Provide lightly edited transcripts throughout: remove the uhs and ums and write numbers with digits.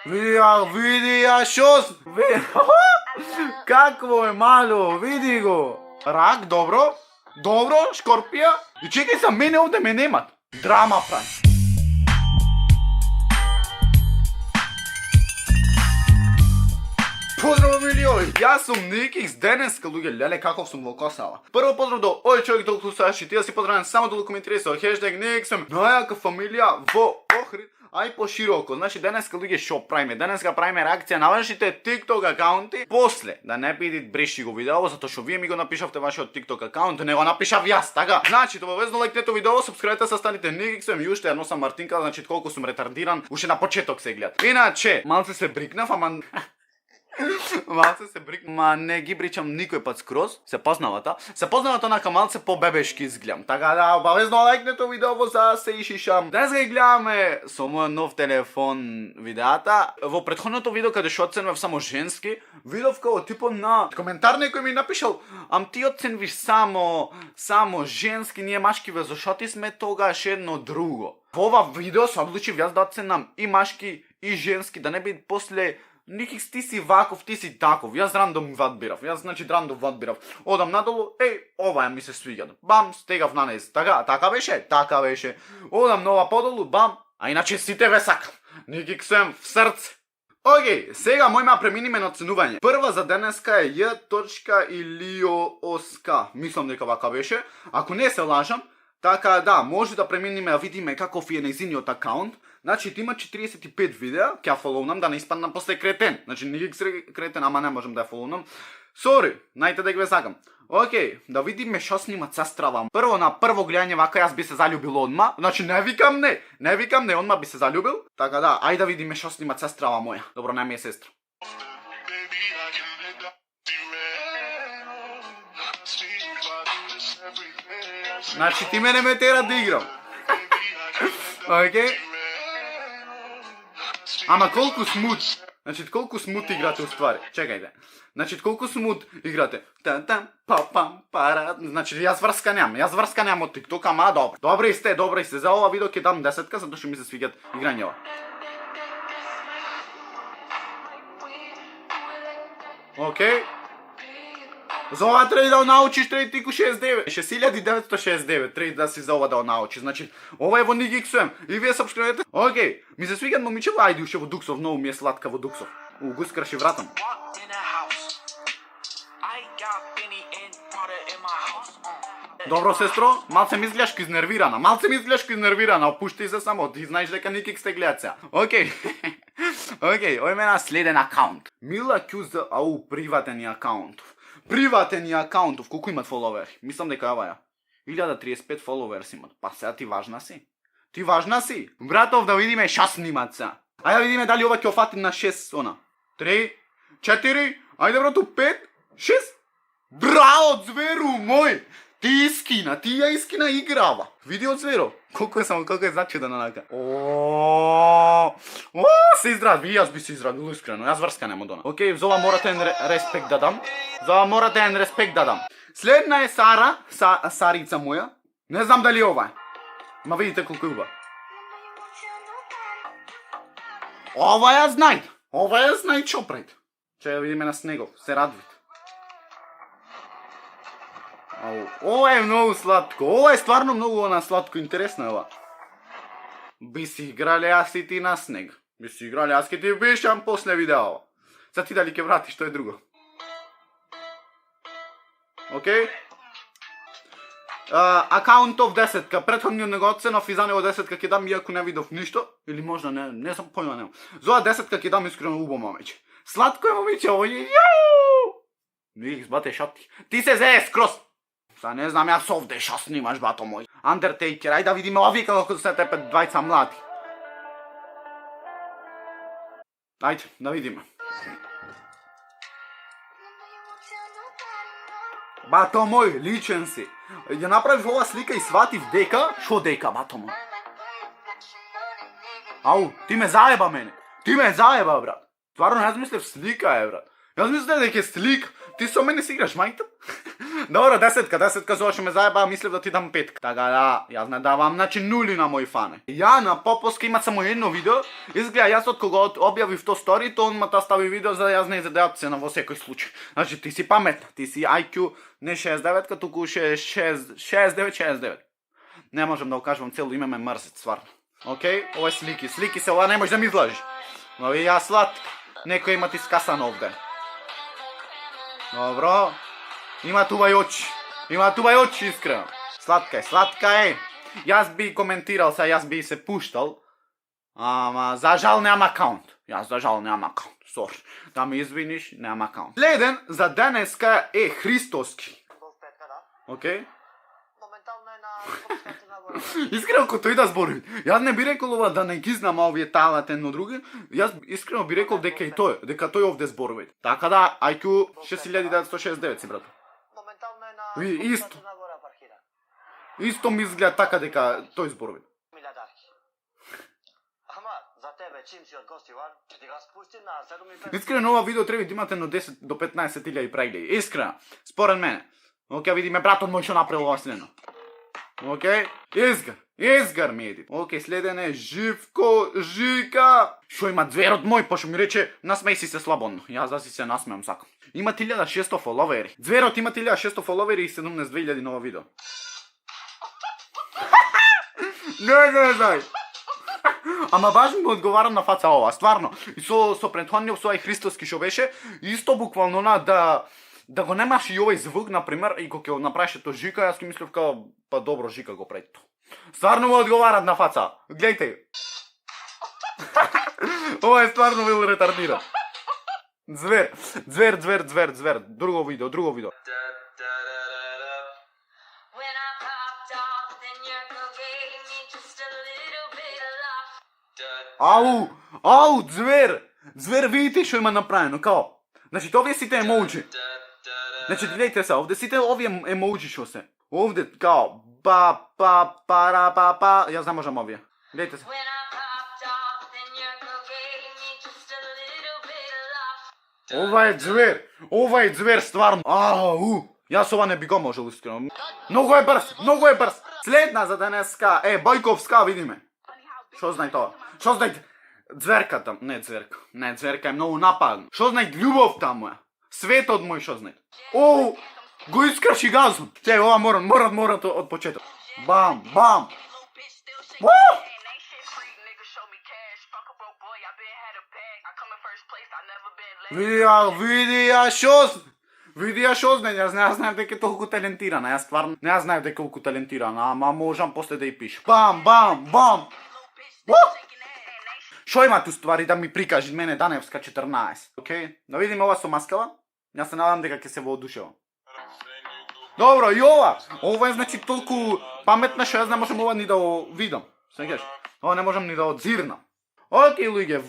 Vidi ja šos. Kakvo je malo, vidi go. Rak, dobro. Dobro, škorpija. I čekaj sam, mene ovdje me nemat. Drama pravi. Pozdrav miliovi, ja sam Nikix, deneska luge, lele kakov sam volkosava. Prvo pozdrav do oj čovjek dok tu saši, ti ja si pozdravljam samo dolu komentiraj sa hashtag Nikixem, najaka familija vo ohrid, aj po široko. Znači deneska luge šo pravime, deneska pravime reakcija na vašite TikTok akaunti, posle, da ne bidit briši go video, zato što vi mi go napišavte vaše TikTok akaunt, nego napišav jas, така. Znači, obavezno lajknete video, subscribe se, станite Nikixem i ušte jedno sam Martinka, znači koliko sam retardiran, ušte na početok se gled. Inače, malce se briknав, ама... Малце се брик, ма не ги бричам никој пат скроз, се познавата. Се познавата онака малце по-бебешки изгледам. Така да, обавезно лайкнете видео за се ишишам. Днес ги гледаме со мојот нов телефон видеата. Во претходното видео каде што оценував само женски, видов као типо на коментар некој ми напишал, ам ти оценвиш само женски, ние машкиве, зашо ти сме тогаш едно друго. Во ова видео се одлучив јас да оценам и машки и женски, да не би после Никикс, ти си ваков, ти си таков, јас рандом вадбирав, рандом вадбирав. Одам надолу, ова ми се свиѓа. Бам, стегав на нез. Така беше. Одам нова подолу, бам, а иначе сите ве сакам. Никиксем в срце. Окей, сега мојма преминиме на оценување. Прва за денеска е J.Iliosk. Мислам дека вака беше. Ако не се лажам, така да, може да преминиме да видиме каков е нејзиниот акаунт. Значи, има 45 видеа, ќе ја фоловнам да не испаднам после кретен. Значи, Никикс кретен, ама не можам да ја фоловнам. Сори, најте дека ве сакам. Окей, да видиме шо снима сестрава. Прво на прво гледање вака јас би се заљубил одма. Значи, не викам не, одма би се заљубил. Така да, ајде да видиме шо снима сестрава моја. Добро, не ми е сестра. Значи, ти мене ме тера да играм. Окей. Ама колку смут. Значи, колку смут играте уствари. Чекајте. Значи, колку смут играте. Там, пам, пара. Значи, јас врска немам од TikTok, ама добро. Добри сте. За ова видео ќе дам 10-ка, затоа што ми се свиѓат играњава. Окей. За ова треба да научиш, треба тику 69. 6969 треба да си за ова да научиш. Значи, ова е во Nikixem. И вие сабскрибете. Окей. Ми се свиѓат момичево, ајде уште во Дуксов, многу ми е сладка во Дуксов. Го скраши вратам. Добро, сестро, малце ми изгледаш изнервирана. Опушти се само, ти знаеш дека Nikix те гледат сега. Окей. Окей, ој ме на следен акаунт. Мила Кјуза, приватен акаунтов, колку имат фоловери? Мислам дека ова ја. 1035 фоловерс имат. Па сега ти важна си. Братов, да видиме ша снимат сега. Ајде да видиме дали ова ќе офати на 6 она. 3, 4, ајде брато 5, 6. Браво, зверу мој! Ти ја искина играва. Види од зверо. Колку е зачуден онака. Се издрави, јас би се издравил искрено. Јас врска нема дона. Окей, за ова морате респект да дам. Следна е Сара, Сарица моја. Не знам дали ова е. Ма видите колку е уба. Ова ја знај што правите. Че ја видиме на снегов, се радвите. Ова е многу сладко, ова е стварно многу сладко, интересно е ова. Би си играле јас и ти на снег. Јас ке ти пишам после видео. За ти дали ке вратиш, што е друго. Окей? Акаунтов 10-ка, претходниот не го оценав и за него 10-ка ќе дам, иако не видов ништо. Или можда не сам појма нема. За ова 10-ка ќе дам искрено убаво момиче. Сладко е момиче, ово. Никикс, бате, шати. Ти се зее скроз. Са не знам јас овде шо снимаш, бато мој. Undertaker, ајде да видиме овие како се тепе двајца млади. Ајде, да видиме. Бато мој, личен си. Ја направив ова слика и сватив дека, шо дека, бато мој? Ти ме заеба мене. Брат. Стварно, јас мислев слика е, брат. Јас мислев дека е слика. Ти со мене си играш, мајта? Dobro, desetka Zoša me zajeba, mislim da ti dam petka. Tako da, jaz ne davam, znači nuli na moji fane. Ja na Popovski ima samo jedno video, izgleda jaz od koga objavim to story, to on ima ta stavi video za jaz ne izadejati se na vsякoj slučaj. Znači ti si pametna, ti si IQ ne 69, tuku 69. Ne možem da ukažem celo ime, me mrzit, stvarno. Okej, ovo je sliki se, ova ne možeš da mi izlažiš. No i ja slatka, neko ima ti skasan ovdje. Dobro. Ima tu vaj oči iskreno. Slatka je. Jaz bi komentiral, saj jaz bi se puštal. Za žal nemam account. Sorry. Da mi izviniš, nemam account. Sleden za daneska je Hristovski. Okej? Iskreno, ko to ide zborit. Jaz ne bi rekel, da ne giznam ovdje talat jedno druge. Jaz iskreno bi rekel, deka to je ovdje zborit. Tako da, IQ 6969 si, brate. Isto mi izgleda taka deka to je zborit. Iskreno, ova video treba da imate no 10 do 15 ilja i pregledaj. Iskreno, spored mene. Ok, vidi me brat od moj što napravilo osljedno. Ok, izgar mi edit. Ok, sledene Žika. Što ima dver od moj, pa što mi reče, nasmej si se slabonno. Ja zasi se nasmejam sakom. Ima 1600 followeri. Dverot ima 1600 followeri i 17.000 nova video. Ne znaj. Ама baš ми одговарам на фаца ова, стварно. И со претходниот со Христовски што беше, исто буквално да го немаш и овој звук, например, и кога ќе направиш тоа Жика, јас ќе мислев као, па добро, Жика го прави тоа. Стварно му одговарат на фаца. Гледајте. Ова е стварно бил ретардиран. Звер. Друго видео. Ау, Звер, видите што има направено, као. Значи, овие сите емоджи. Значи, гледайте се, овде сите овие емоджи што се. Овде, као, па, јас не можам овие. Гледайте се. Ова е Звер, стварно. Јас ова не би го можел, искрено. Многу е брз. Следна за денеска е Бојковска, видиме. Што знај тоа? Што знај Зверката? Не, Зверка е многу нападна. Што знај љубовта моја? Светот мој што знај? Го искраши газон. Че, ова морам од почеток. Бам. Види ја што знај, јас не знаев дека е толку талентирана, јас стварно не знаев дека е толку талентирана, ама можам после да ја пишам. Бам! Шо има ту ствари да ми прикажи мене Даневска 14? Океј, да видиме ова со маскава. Јас се надам дека ќе се воодушевам. Добро, и ова е значи толку паметна што јас не можам ова ни да видам. Сеќаш? Ова не можам ни да одзирнам. Океј, луѓе,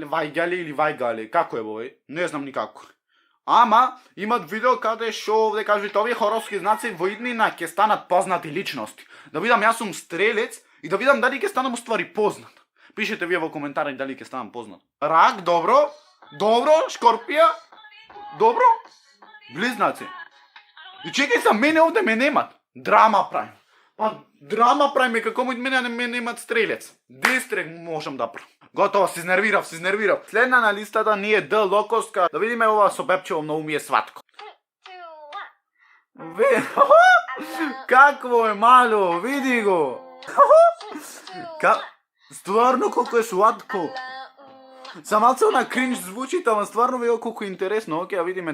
Вајгали, како е овој? Не знам никако. Ама, имат видео каде шо овде кажат овие хоровски знаци во иднина ќе станат познати личности. Да видам јас сум стрелец и да видам дали ќе станам уствари познат. Пишете вие во коментари дали ќе станам познат. Рак, добро, Шкорпија, добро, Близнаци. И чекај за мене овде ме немат. Драма правим. Па драма правиме како мене ме немат стрелец. Дистрек можам да правам. Готово, се изнервирав. Следна на листата ни е Д. Локовска. Да видиме ова со бебчево, многу ми е сватко. Какво е мало, види го. Стварно колко е сладко. Са малце на кринж звучи, ама стварно видео колко е интересно. Океј, да видиме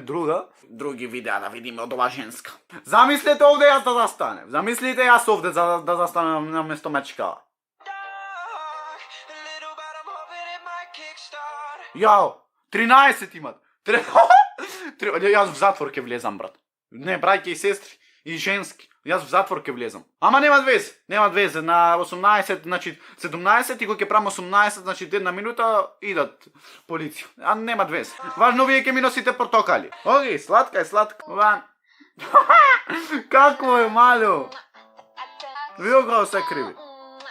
други видеа, да видиме од ова женска. Замислете овде јас да застанем. Замислите јас овде да застанем на место мечкава. Јао, 13 имат. Јас в затвор ќе влезам, брат. Не, браќа и сестри, и женски. Јас в затвор ќе влезам. Ама нема везе. На 18, значи 17 и кога ќе правам 18, значи една минута идат полиција. А нема везе. Важно вие ќе ми носите портокали. Океј, сладка е. Ван. Какво е мало? Вие го се криви.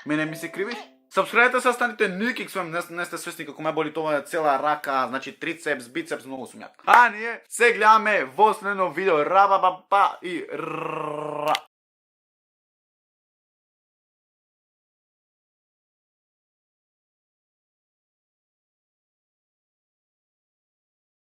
Мене ми се кривиш? Subscribe се, станете никик свем, не сте свесни како ме боли тоа цела рака, значи трицепс, бицепс, многу сум јак. А ние се гледаме во следно видео, раба ба па и ра.